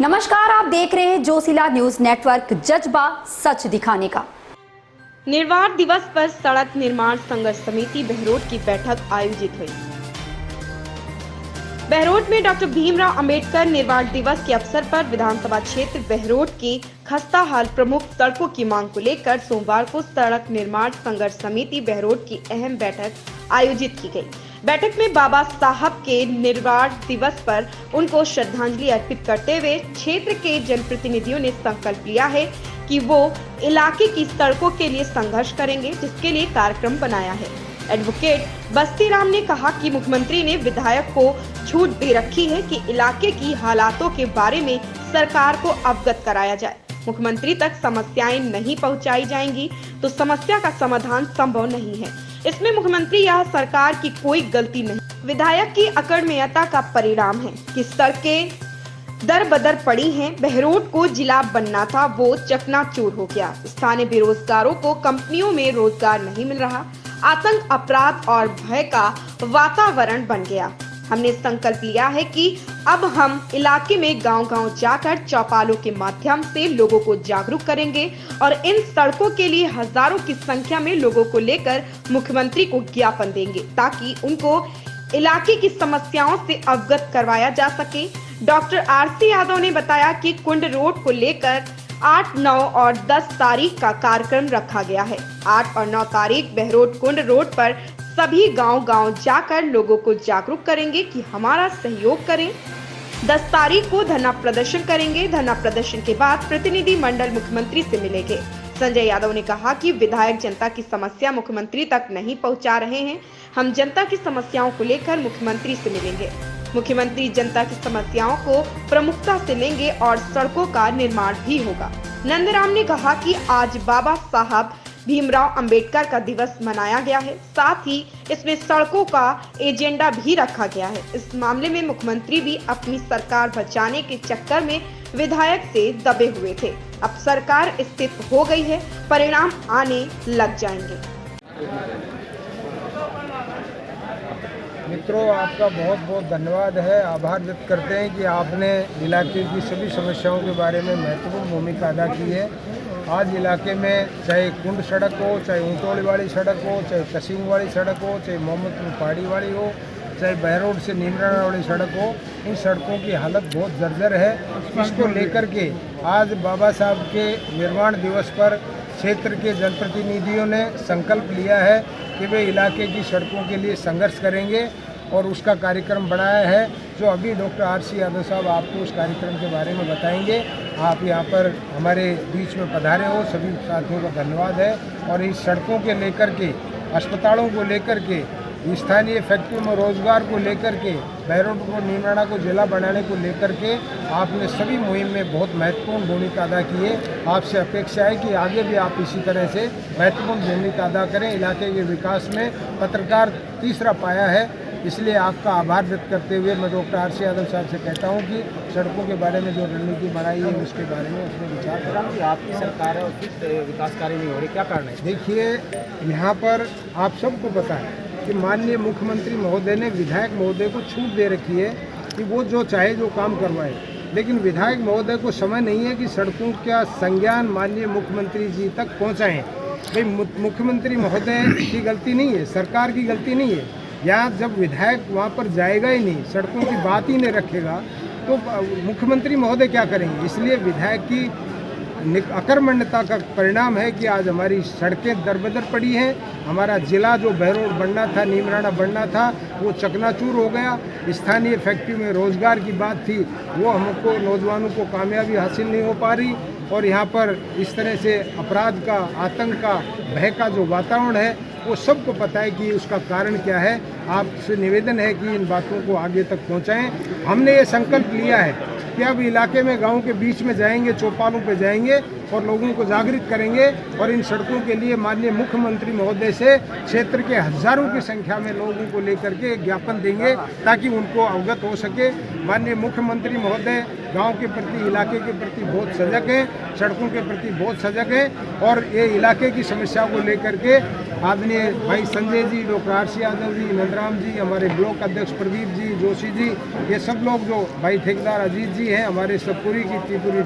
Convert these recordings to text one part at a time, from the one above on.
नमस्कार, आप देख रहे हैं जोशीला न्यूज नेटवर्क, जज्बा सच दिखाने का। निर्वाण दिवस पर सड़क निर्माण संघर्ष समिति बहरोड की बैठक आयोजित हुई। बहरोड में डॉक्टर भीमराव अंबेडकर निर्वाण दिवस के अवसर पर विधानसभा क्षेत्र बहरोड की खस्ता हाल प्रमुख सड़कों की मांग को लेकर सोमवार को सड़क निर्माण संघर्ष समिति बहरोड की अहम बैठक आयोजित की गई। बैठक में बाबा साहब के निर्वाण दिवस पर उनको श्रद्धांजलि अर्पित करते हुए क्षेत्र के जनप्रतिनिधियों ने संकल्प लिया है कि वो इलाके की सड़कों के लिए संघर्ष करेंगे, जिसके लिए कार्यक्रम बनाया है। एडवोकेट बस्तीराम ने कहा कि मुख्यमंत्री ने विधायक को छूट दे रखी है कि इलाके की हालातों के बारे में सरकार को अवगत कराया जाए। मुख्यमंत्री तक समस्याएं नहीं पहुंचाई जाएंगी तो समस्या का समाधान संभव नहीं है। इसमें मुख्यमंत्री या सरकार की कोई गलती नहीं, विधायक की अकड़मेयता का परिणाम है कि सड़कें दर बदर पड़ी हैं। बहरोड को जिला बनना था, वो चकनाचूर हो गया। स्थानीय बेरोजगारों को कंपनियों में रोजगार नहीं मिल रहा। आतंक, अपराध और भय का वातावरण बन गया। हमने संकल्प लिया है कि अब हम इलाके में गांव-गांव जाकर चौपालों के माध्यम से लोगों को जागरूक करेंगे और इन सड़कों के लिए हजारों की संख्या में लोगों को लेकर मुख्यमंत्री को ज्ञापन देंगे ताकि उनको इलाके की समस्याओं से अवगत करवाया जा सके। डॉक्टर आरसी यादव ने बताया कि कुंड रोड को लेकर 8, 9 और 10 तारीख का कार्यक्रम रखा गया है। 8 और 9 तारीख बहरोड कुंड रोड पर सभी गांव-गांव जाकर लोगों को जागरूक करेंगे कि हमारा सहयोग करें। 10 तारीख को धरना प्रदर्शन करेंगे। धरना प्रदर्शन के बाद प्रतिनिधि मंडल मुख्यमंत्री से मिलेंगे। संजय यादव ने कहा कि विधायक जनता की समस्या मुख्यमंत्री तक नहीं पहुंचा रहे हैं। हम जनता की समस्याओं को लेकर मुख्यमंत्री से मिलेंगे। मुख्यमंत्री जनता की समस्याओं को प्रमुखता से लेंगे और सड़कों का निर्माण भी होगा। नंदराम ने कहा कि आज बाबा साहब भीमराव अंबेडकर का दिवस मनाया गया है, साथ ही इसमें सड़कों का एजेंडा भी रखा गया है। इस मामले में मुख्यमंत्री भी अपनी सरकार बचाने के चक्कर में विधायक से दबे हुए थे। अब सरकार स्थिर हो गई है, परिणाम आने लग जाएंगे। मित्रों, आपका बहुत बहुत धन्यवाद है। आभार व्यक्त करते हैं कि आपने इलाके की सभी समस्याओं के बारे में महत्वपूर्ण भूमिका अदा की है। आज इलाके में चाहे कुंड सड़क हो, चाहे ऊंटोली वाली सड़क हो, चाहे कसीम वाली सड़क हो, चाहे मोहम्मदपुर पहाड़ी वाली हो, चाहे बहरोड से नीमराना वाली सड़क हो, इन सड़कों की हालत बहुत जर्जर है। इसको लेकर के आज बाबा साहब के निर्वाण दिवस पर क्षेत्र के जनप्रतिनिधियों ने संकल्प लिया है कि वे इलाके की सड़कों के लिए संघर्ष करेंगे और उसका कार्यक्रम बनाया है, जो अभी डॉक्टर आरसी यादव साहब आपको उस कार्यक्रम के बारे में बताएंगे। आप यहाँ पर हमारे बीच में पधारे हो, सभी साथियों का धन्यवाद है। और इस सड़कों के लेकर के, अस्पतालों को लेकर के, स्थानीय फैक्ट्रियों में रोजगार को लेकर के, बहरोड को नीमराना को जिला बनाने को लेकर के आपने सभी मुहिम में बहुत महत्वपूर्ण भूमिका अदा की है। आपसे अपेक्षा है कि आगे भी आप इसी तरह से महत्वपूर्ण भूमिका अदा करें। इलाके के विकास में पत्रकार तीसरा पाया है, इसलिए आपका आभार व्यक्त करते हुए मैं डॉक्टर आरसी यादव साहब से कहता हूं कि सड़कों के बारे में जो रणनीति बनाई है उसके बारे में उसमें विचार करें। कि आपकी सरकार है और फिर विकास कार्य नहीं हो रही, क्या कारण है? देखिए, यहाँ पर आप सबको पता है कि माननीय मुख्यमंत्री महोदय ने विधायक महोदय को छूट दे रखी है कि वो जो चाहे जो काम करवाए, लेकिन विधायक महोदय को समय नहीं है कि सड़कों का संज्ञान माननीय मुख्यमंत्री जी तक पहुँचाएँ। भाई, मुख्यमंत्री महोदय की गलती नहीं है, सरकार की गलती नहीं है। या जब विधायक वहाँ पर जाएगा ही नहीं, सड़कों की बात ही नहीं रखेगा, तो मुख्यमंत्री महोदय क्या करेंगे? इसलिए विधायक की अकर्मण्यता का परिणाम है कि आज हमारी सड़कें दरबदर पड़ी हैं। हमारा जिला जो बहरोड बनना था, नीमराना बनना था, वो चकनाचूर हो गया। स्थानीय फैक्ट्री में रोजगार की बात थी, वो हमको नौजवानों को कामयाबी हासिल नहीं हो पा रही। और यहाँ पर इस तरह से अपराध का, आतंक का, भय का जो वातावरण है, वो सबको पता है कि उसका कारण क्या है। आपसे निवेदन है कि इन बातों को आगे तक पहुँचाएँ। हमने ये संकल्प लिया है कि अब इलाके में, गांव के बीच में जाएंगे, चौपालों पे जाएंगे और लोगों को जागृत करेंगे और इन सड़कों के लिए माननीय मुख्यमंत्री महोदय से क्षेत्र के हजारों की संख्या में लोगों को लेकर के ज्ञापन देंगे ताकि उनको अवगत हो सके। माननीय मुख्यमंत्री महोदय गांव के प्रति, इलाके के प्रति बहुत सजग हैं, सड़कों के प्रति बहुत सजग हैं और ये इलाके की समस्या को लेकर के आदरणीय भाई संजय जी, डॉक्टर आरसी यादव जी, नंदराम जी, हमारे ब्लॉक अध्यक्ष प्रदीप जी, जोशी जी, ये सब लोग जो भाई ठेकेदार अजीत जी हैं, हमारे सब पूरी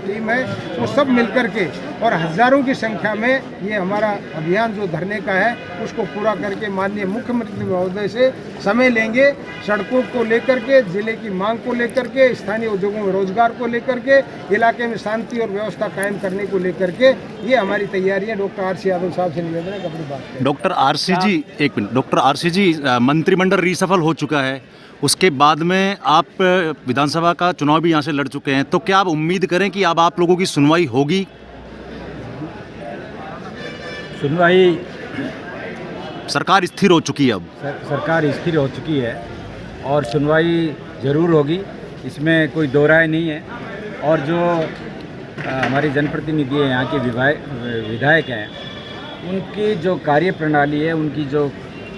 टीम है, वो सब मिलकर के और हज़ारों की संख्या में ये हमारा अभियान जो धरने का है उसको पूरा करके माननीय मुख्यमंत्री महोदय से समय लेंगे। सड़कों को लेकर के, जिले की मांग को लेकर के, स्थानीय उद्योगों में रोजगार को लेकर के, इलाके में शांति और व्यवस्था कायम करने को लेकर के ये हमारी तैयारी है। डॉक्टर आर सी यादव साहब से निवेदन है कि अपनी बात करें। डॉक्टर आरसी जी, एक मिनट। डॉक्टर आरसी जी, मंत्रिमंडल रीसफल हो चुका है, उसके बाद में आप विधानसभा का चुनाव भी यहाँ से लड़ चुके हैं, तो क्या आप उम्मीद करें कि अब आप लोगों की सुनवाई होगी? सुनवाई सरकार स्थिर हो चुकी है अब। सरकार स्थिर हो चुकी है और सुनवाई ज़रूर होगी, इसमें कोई दो राय नहीं है। और जो हमारे जनप्रतिनिधि हैं, यहाँ के विधायक हैं, उनकी जो कार्य प्रणाली है, उनकी जो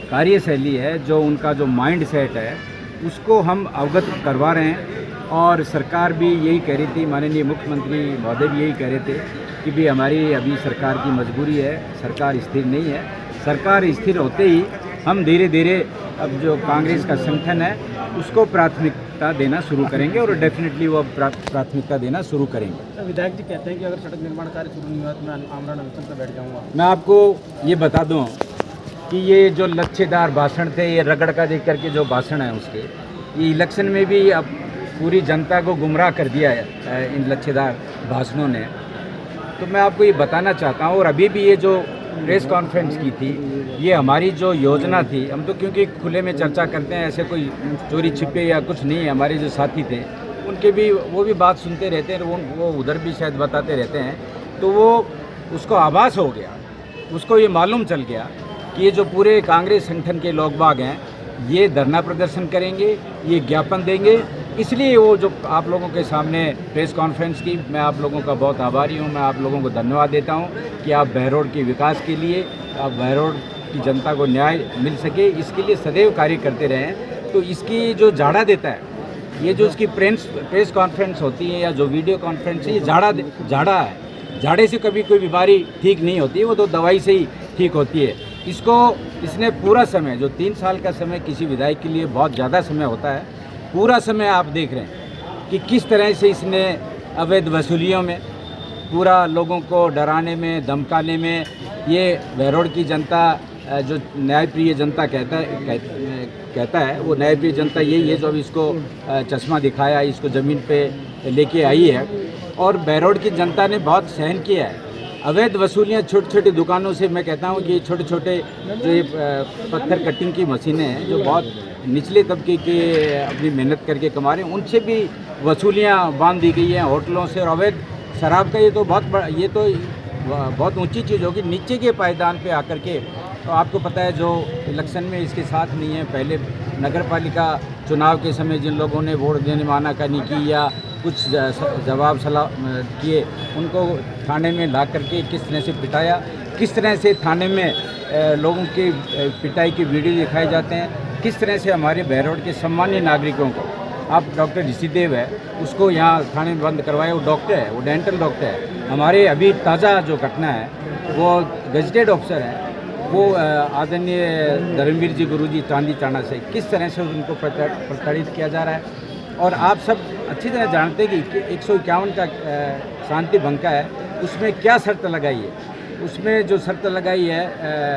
कार्यशैली है, जो उनका जो माइंड सेट है, उसको हम अवगत करवा रहे हैं। और सरकार भी यही कह रही थी, माननीय मुख्यमंत्री महोदय भी यही कह रहे थे कि भी हमारी अभी सरकार की मजबूरी है, सरकार स्थिर नहीं है। सरकार स्थिर होते ही हम धीरे धीरे अब जो कांग्रेस का संगठन है उसको प्राथमिकता देना शुरू करेंगे और डेफिनेटली वो प्राथमिकता देना शुरू करेंगे। विधायक जी कहते हैं कि अगर सड़क निर्माण कार्य शुरू नहीं हुआ तो मैं आमरण अनशन पर बैठ जाऊंगा। मैं आपको ये बता दूं कि ये जो लच्छेदार भाषण थे, ये रगड़ का देख करके जो भाषण है उसके, ये इलेक्शन में भी अब पूरी जनता को गुमराह कर दिया है इन लच्छेदार भाषणों ने। तो मैं आपको ये बताना चाहता हूँ, और अभी भी ये जो प्रेस कॉन्फ्रेंस की थी, ये हमारी जो योजना थी, हम तो क्योंकि खुले में चर्चा करते हैं, ऐसे कोई चोरी छिपे या कुछ नहीं है। हमारे जो साथी थे उनके भी वो भी बात सुनते रहते हैं, वो उधर भी शायद बताते रहते हैं। तो वो उसको आभास हो गया, उसको ये मालूम चल गया कि ये जो पूरे कांग्रेस संगठन के लोग बाग हैं, ये धरना प्रदर्शन करेंगे, ये ज्ञापन देंगे। इसलिए वो जो आप लोगों के सामने प्रेस कॉन्फ्रेंस की, मैं आप लोगों का बहुत आभारी हूँ। मैं आप लोगों को धन्यवाद देता हूँ कि आप बहरोड के विकास के लिए, आप बहरोड की जनता को न्याय मिल सके, इसके लिए सदैव कार्य करते रहें। तो इसकी जो झाड़ा देता है, ये जो इसकी प्रेस कॉन्फ्रेंस होती है या जो वीडियो कॉन्फ्रेंस है, ये झाड़ा है। झाड़े से कभी कोई बीमारी ठीक नहीं होती है, वो तो दवाई से ही ठीक होती है। इसने पूरा समय, जो 3 साल का समय किसी विधायक के लिए बहुत ज़्यादा समय होता है, पूरा समय आप देख रहे हैं कि किस तरह से इसने अवैध वसूलियों में, पूरा लोगों को डराने में, धमकाने में, ये बहरोड की जनता जो न्यायप्रिय जनता कहता है, वो न्यायप्रिय जनता यही है जो अब इसको चश्मा दिखाया, इसको ज़मीन पे लेके आई है। और बहरोड की जनता ने बहुत सहन किया है। अवैध वसूलियाँ छोटी छोटी दुकानों से, मैं कहता हूँ कि छोटे छोटे जो ये पत्थर कटिंग की मशीनें हैं, जो बहुत निचले तबके के अपनी मेहनत करके कमा रहे हैं, उनसे भी वसूलियाँ बांध दी गई हैं, होटलों से। और अवैध शराब का ये तो बहुत ऊंची चीज़ होगी, नीचे के पायदान पे आकर के। तो आपको पता है जो इलेक्शन में इसके साथ नहीं है, पहले नगर पालिका चुनाव के समय जिन लोगों ने वोट देने में आनाकानी की या कुछ जवाब सलाह किए, उनको थाने में ला करके किस तरह से पिटाया, किस तरह से थाने में लोगों की पिटाई की वीडियो दिखाए जाते हैं, किस तरह से हमारे बहरोड के सम्मान्य नागरिकों को, आप डॉक्टर ऋषिदेव है, उसको यहाँ थाने में बंद करवाया। वो डॉक्टर है, वो डेंटल डॉक्टर है। हमारे अभी ताज़ा जो घटना है, वो गजटेड ऑफिसर है, वो आदरणीय धर्मवीर जी गुरुजी चांदी चाणा से किस तरह से उनको प्रताड़ित किया जा रहा है। और आप सब अच्छी तरह जानते हैं कि 151 का शांति भंग का है, उसमें क्या शर्त लगाई है। उसमें जो शर्त लगाई है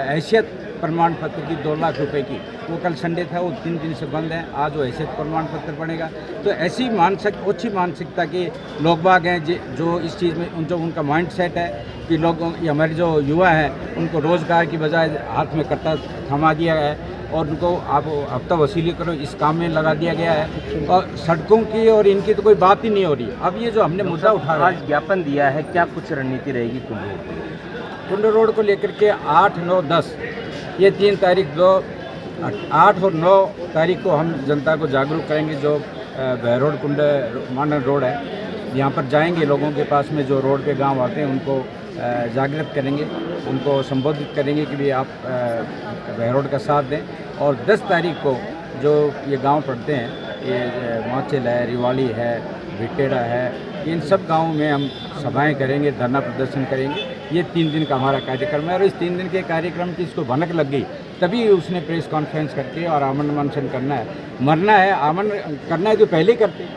हैसियत प्रमाण पत्र की 2 लाख रुपए की, वो कल संडे था, वो 3 दिन से बंद है। आज वो हैसियत प्रमाण पत्र बनेगा। तो ऐसी अच्छी मानसिकता के लोग बाग हैं जो इस चीज़ में जो उनका माइंड सेट है कि लोगों, हमारे जो युवा हैं, उनको रोज़गार की बजाय हाथ में कट्टा थमा दिया है और उनको आप हफ्ता वसूली करो, इस काम में लगा दिया गया है। और सड़कों की और इनकी तो कोई बात ही नहीं हो रही है। अब ये जो हमने मुद्दा उठाया, आज ज्ञापन दिया है, क्या कुछ रणनीति रहेगी कुंड रोड को लेकर के 8, 9, 10 ये 3 तारीख, 8 और 9 तारीख को हम जनता को जागरूक करेंगे। जो बहरोड कुंड मानन रोड है, यहाँ पर जाएंगे, लोगों के पास में जो रोड पे गांव आते हैं उनको जागृत करेंगे, उनको संबोधित करेंगे कि भी आप बहरोड का साथ दें। और 10 तारीख को जो ये गांव पड़ते हैं, ये माचल है, रिवाड़ी है, भिटेड़ा है, इन सब गाँवों में हम सभाएं करेंगे, धरना प्रदर्शन करेंगे। ये 3 दिन का हमारा कार्यक्रम है। और इस 3 दिन के कार्यक्रम की इसको भनक लग गई तभी उसने प्रेस कॉन्फ्रेंस करके और आमरण अनशन करना है। मरना है, आमरण करना है तो पहले ही करते।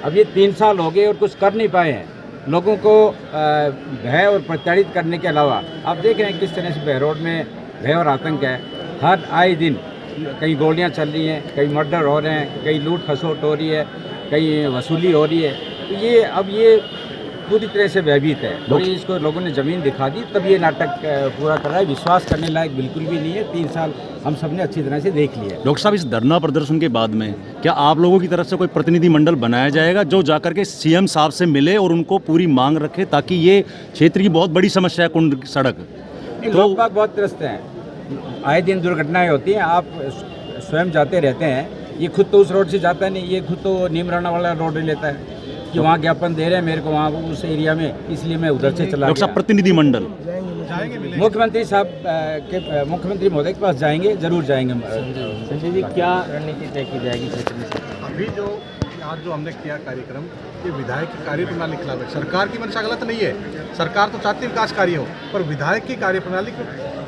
अब ये 3 साल हो गए और कुछ कर नहीं पाए हैं। लोगों को भय और प्रताड़ित करने के अलावा आप देख रहे हैं किस तरह से बहरोड में भय और आतंक है। हर आए दिन कहीं गोलियां चल रही हैं, कहीं मर्डर हो रहे हैं, कहीं लूट खसोट हो रही है, कहीं वसूली हो रही है। तो ये अब ये पूरी तरह से भयभीत है और इसको लोगों ने ज़मीन दिखा दी, तब ये नाटक पूरा कर रहा है। विश्वास करने लायक बिल्कुल भी नहीं है। 3 साल हम सब ने अच्छी तरह से देख लिया है। डॉक्टर साहब, इस धरना प्रदर्शन के बाद में क्या आप लोगों की तरफ से कोई प्रतिनिधि मंडल बनाया जाएगा जो जाकर के सीएम साहब से मिले और उनको पूरी मांग रखे, ताकि ये क्षेत्र की बहुत बड़ी समस्या है कुंड सड़क? तो लोग बाग बहुत त्रस्त हैं, आए दिन दुर्घटनाएं होती हैं। आप स्वयं जाते रहते हैं, ये खुद तो उस रोड से जाता नहीं, ये खुद तो नीमराना वाला रोड लेता है कि वहाँ ज्ञापन दे रहे हैं मेरे को वहाँ उस एरिया में, इसलिए मैं उधर से चला डॉक्टर साहब, प्रतिनिधि मंडल मुख्यमंत्री साहब के मुख्यमंत्री महोदय के पास जाएंगे, जरूर जाएंगे। संजय जी, क्या रणनीति तय की जाएगी क्षेत्र में? अभी जो आज जो हमने किया कार्यक्रम, ये विधायक की कार्यप्रणाली के खिलाफ है। सरकार की मंशा गलत नहीं है, सरकार तो चाहती है विकास कार्य हो, पर विधायक की कार्यप्रणाली,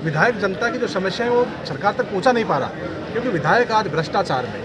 विधायक जनता की जो समस्या है वो सरकार तक पहुंचा नहीं पा रहा, क्योंकि विधायक आज भ्रष्टाचार में,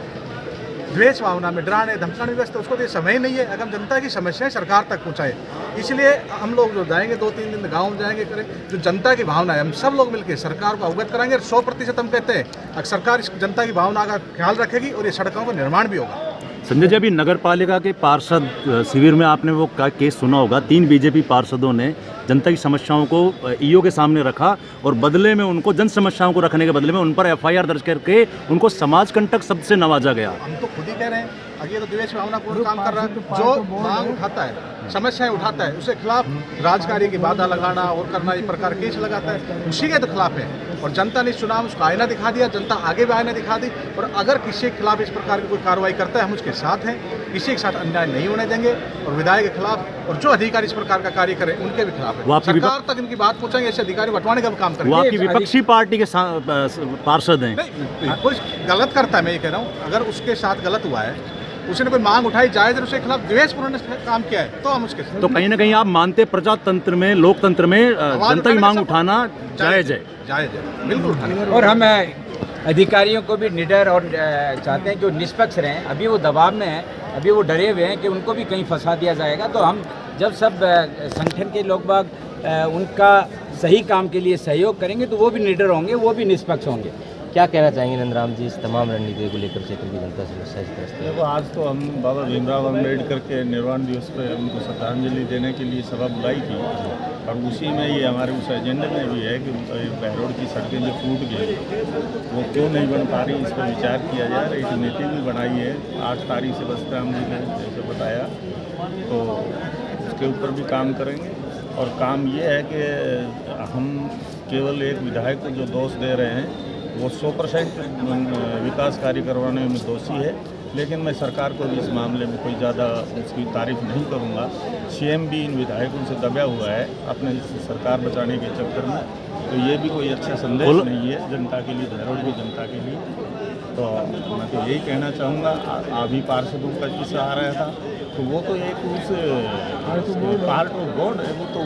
द्वेष भावना में, डराने धमकाने व्यस्त, उसको तो समय ही नहीं है अगर हम जनता की समस्याएं सरकार तक पहुंचाए। इसलिए हम लोग जो जाएंगे 2-3 दिन गांव में जाएंगे, करें जो जनता की भावना है, हम सब लोग मिलकर सरकार को अवगत कराएंगे। और 100% हम कहते हैं अगर सरकार इस जनता की भावना का ख्याल रखेगी और ये सड़कों का निर्माण भी होगा। संजय जी, अभी नगर पालिका के पार्षद शिविर में आपने वो केस सुना होगा, 3 बीजेपी पार्षदों ने जनता की समस्याओं को ईओ के सामने रखा और बदले में उनको जन समस्याओं को रखने के बदले में उन पर एफआईआर दर्ज करके उनको समाज कंटक शब्द से नवाजा गया। हम तो खुद ही कह रहे हैं, अगर ये तो द्वेष भावनापूर्ण काम कर रहा है, जो मांग उठाता है, समस्याएं उठाता है, उसके खिलाफ राजकार्य की बाधा लगाना और करना, ये प्रकार केस लगाता है, उसी के तो खिलाफ है। और जनता ने चुनाव उसको आईना दिखा दिया, जनता आगे भी आईना दिखा दी। और अगर किसी के खिलाफ इस प्रकार की कोई कार्रवाई करता है, हम उसके साथ हैं, किसी के साथ अन्याय नहीं होने देंगे। और विधायक के खिलाफ और जो अधिकारी इस प्रकार का कार्य करें उनके भी खिलाफ है। सरकार तक इनकी बात पहुंचाएंगे, ऐसे अधिकारी बंटवाने का भी काम करेंगे। वो आपकी विपक्षी पार्टी के पार्षद हैं। कोई गलत करता है, मैं ये कह रहा हूँ, अगर उसके साथ गलत हुआ है, उसने कोई मांग उठाई जायज, उसके खिलाफ द्वेषपूर्ण काम किया है, तो हम उसके तो कहीं ना कहीं आप मानते प्रजातंत्र में, लोकतंत्र में जनता की मांग उठाना जायज है? जायज है, बिल्कुल उठाने। और हम अधिकारियों को भी निडर और चाहते हैं कि वो निष्पक्ष रहें। अभी वो दबाव में हैं, अभी वो डरे हुए हैं कि उनको भी कहीं फंसा दिया जाएगा। तो हम जब सब संगठन के लोग बाग उनका सही काम के लिए सहयोग करेंगे तो वो भी निडर होंगे, वो भी निष्पक्ष होंगे। क्या कहना चाहेंगे नंदराम जी इस तमाम रणनीति को लेकर क्षेत्र की जनता से? देखो, आज तो हम बाबा भीमराव अम्बेडकर के निर्वाण दिवस पर उनको श्रद्धांजलि देने के लिए सभा बुलाई थी, और उसी में ये हमारे उस एजेंडे में भी है कि बहरोड की सड़कें जो टूट गई वो क्यों नहीं बन पा रही, इस पर विचार किया जाए। एक मीटिंग भी बनाई है 8 तारीख से बस्त्राम जी ने जैसे बताया, तो उसके ऊपर भी काम करेंगे। और काम ये है कि हम केवल एक विधायक को जो दोष दे रहे हैं वो 100% विकास कार्य करवाने में दोषी है, लेकिन मैं सरकार को भी इस मामले में कोई ज़्यादा उसकी तारीफ नहीं करूँगा। सीएम भी इन विधायकों से दबा हुआ है अपने सरकार बचाने के चक्कर में, तो ये भी कोई अच्छा संदेश नहीं है जनता के लिए, बहरोड की जनता के लिए। तो मैं तो यही कहना चाहूँगा, अभी पार्षदों का किस्सा आ रहा था, तो वो तो एक उस पार्ट ऑफ गॉड है, वो तो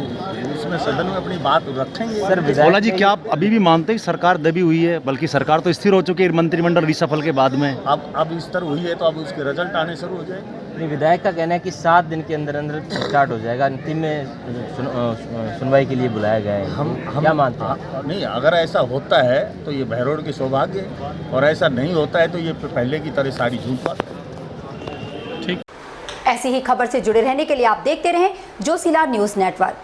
उसमें सदन में अपनी बात रखेंगे। सर, भोला जी, क्या आप अभी भी मानते हैं सरकार दबी हुई है? बल्कि सरकार तो स्थिर हो चुकी है मंत्रिमंडल रिसफल के बाद में। अब स्तर हुई है तो अब उसके रिजल्ट आने शुरू हो जाएंगे। विधायक का कहना है कि 7 दिन के अंदर अंदर स्टार्ट हो जाएगा। अंतिम में सुनवाई के लिए बुलाया गया है। हम क्या मानते हैं? नहीं, अगर ऐसा होता है तो ये बहरोड के सौभाग्य है, और ऐसा नहीं होता है तो ये पहले की तरह सारी झूठ बात। ऐसी ही खबर से जुड़े रहने के लिए आप देखते रहें जोशीला न्यूज़ नेटवर्क।